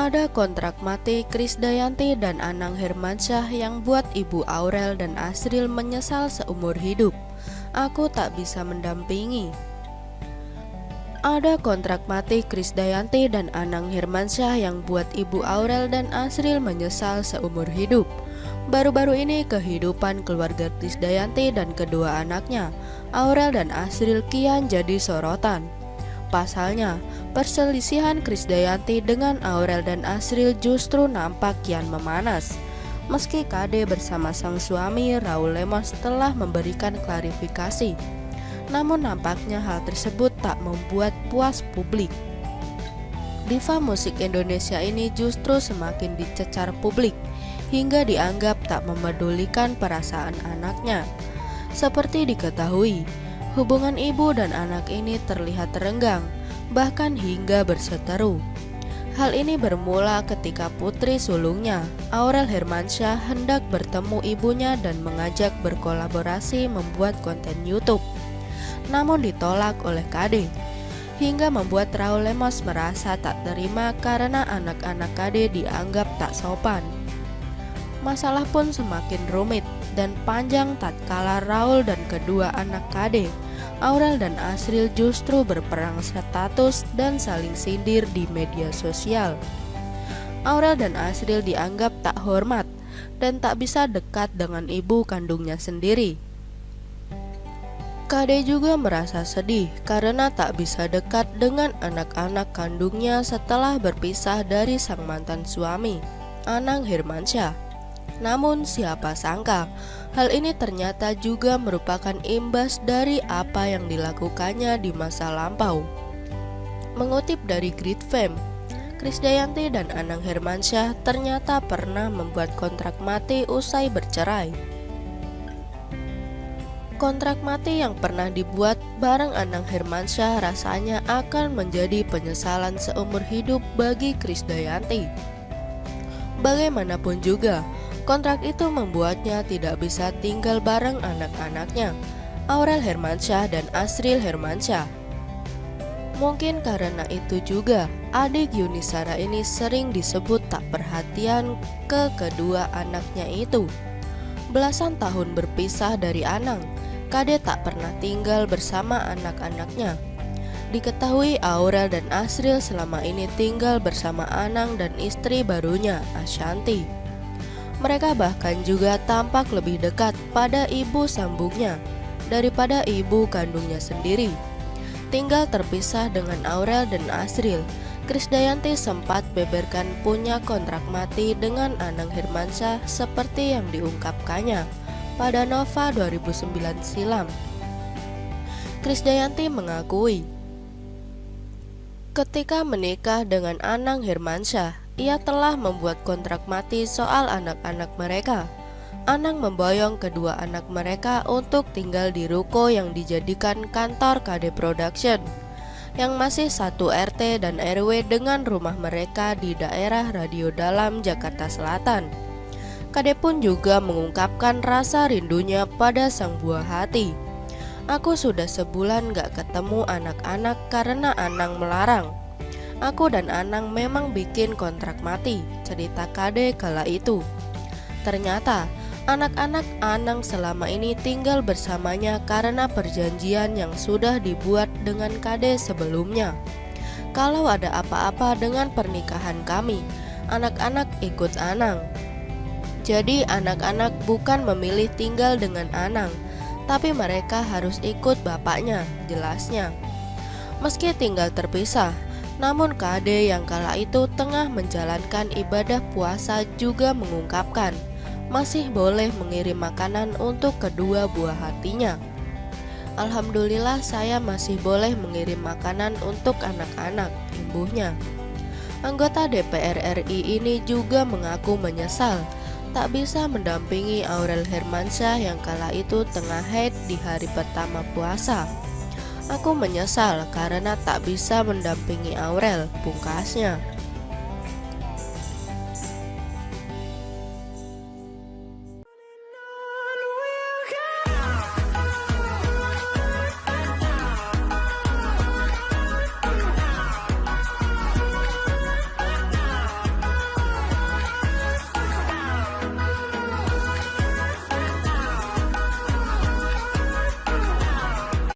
Ada kontrak mati Krisdayanti dan Anang Hermansyah yang buat Ibu Aurel dan Asril menyesal seumur hidup. Aku tak bisa mendampingi. Ada kontrak mati Krisdayanti dan Anang Hermansyah yang buat Ibu Aurel dan Asril menyesal seumur hidup. Baru-baru ini kehidupan keluarga Krisdayanti dan kedua anaknya, Aurel dan Asril, kian jadi sorotan. Pasalnya, perselisihan Krisdayanti dengan Aurel dan Asril justru nampak kian memanas. Meski KD bersama sang suami Raul Lemos telah memberikan klarifikasi, namun nampaknya hal tersebut tak membuat puas publik. Diva musik Indonesia ini justru semakin dicecar publik hingga dianggap tak memedulikan perasaan anaknya. Seperti diketahui, hubungan ibu dan anak ini terlihat renggang, bahkan hingga berseteru. Hal ini bermula ketika putri sulungnya, Aurel Hermansyah, hendak bertemu ibunya dan mengajak berkolaborasi membuat konten YouTube. Namun ditolak oleh KD, hingga membuat Raul Lemos merasa tak terima karena anak-anak KD dianggap tak sopan. Masalah pun semakin rumit dan panjang tatkala Raul dan kedua anak KD, Aurel dan Asril, justru berperang status dan saling sindir di media sosial. Aurel dan Asril dianggap tak hormat dan tak bisa dekat dengan ibu kandungnya sendiri. KD juga merasa sedih karena tak bisa dekat dengan anak-anak kandungnya setelah berpisah dari sang mantan suami, Anang Hermansyah. Namun siapa sangka, hal ini ternyata juga merupakan imbas dari apa yang dilakukannya di masa lampau. Mengutip dari Grid Fame, Krisdayanti dan Anang Hermansyah ternyata pernah membuat kontrak mati usai bercerai. Kontrak mati yang pernah dibuat bareng Anang Hermansyah rasanya akan menjadi penyesalan seumur hidup bagi Krisdayanti. Bagaimanapun juga, kontrak itu membuatnya tidak bisa tinggal bareng anak-anaknya, Aurel Hermansyah dan Asril Hermansyah. Mungkin karena itu juga adik Yunisara ini sering disebut tak perhatian ke kedua anaknya itu. Belasan tahun berpisah dari Anang, KD tak pernah tinggal bersama anak-anaknya. Diketahui Aurel dan Asril selama ini tinggal bersama Anang dan istri barunya, Ashanti. Mereka bahkan juga tampak lebih dekat pada ibu sambungnya daripada ibu kandungnya sendiri. Tinggal terpisah dengan Aurel dan Asril, Krisdayanti sempat beberkan punya kontrak mati dengan Anang Hermansyah seperti yang diungkapkannya pada Nova 2009 silam. Krisdayanti mengakui, ketika menikah dengan Anang Hermansyah, ia telah membuat kontrak mati soal anak-anak mereka. Anang memboyong kedua anak mereka untuk tinggal di ruko yang dijadikan kantor KD Production, yang masih satu RT dan RW dengan rumah mereka di daerah Radio Dalam, Jakarta Selatan. KD pun juga mengungkapkan rasa rindunya pada sang buah hati. Aku sudah sebulan gak ketemu anak-anak karena Anang melarang. Aku dan Anang memang bikin kontrak mati, cerita KD kala itu. Ternyata anak-anak Anang selama ini tinggal bersamanya karena perjanjian yang sudah dibuat dengan KD sebelumnya. Kalau ada apa-apa dengan pernikahan kami, anak-anak ikut Anang. Jadi anak-anak bukan memilih tinggal dengan Anang, tapi mereka harus ikut bapaknya, jelasnya. Meski tinggal terpisah, namun KD yang kala itu tengah menjalankan ibadah puasa juga mengungkapkan masih boleh mengirim makanan untuk kedua buah hatinya. Alhamdulillah saya masih boleh mengirim makanan untuk anak-anak, imbuhnya. Anggota DPR RI ini juga mengaku menyesal tak bisa mendampingi Aurel Hermansyah yang kala itu tengah haid di hari pertama puasa. Aku menyesal karena tak bisa mendampingi Aurel, pungkasnya.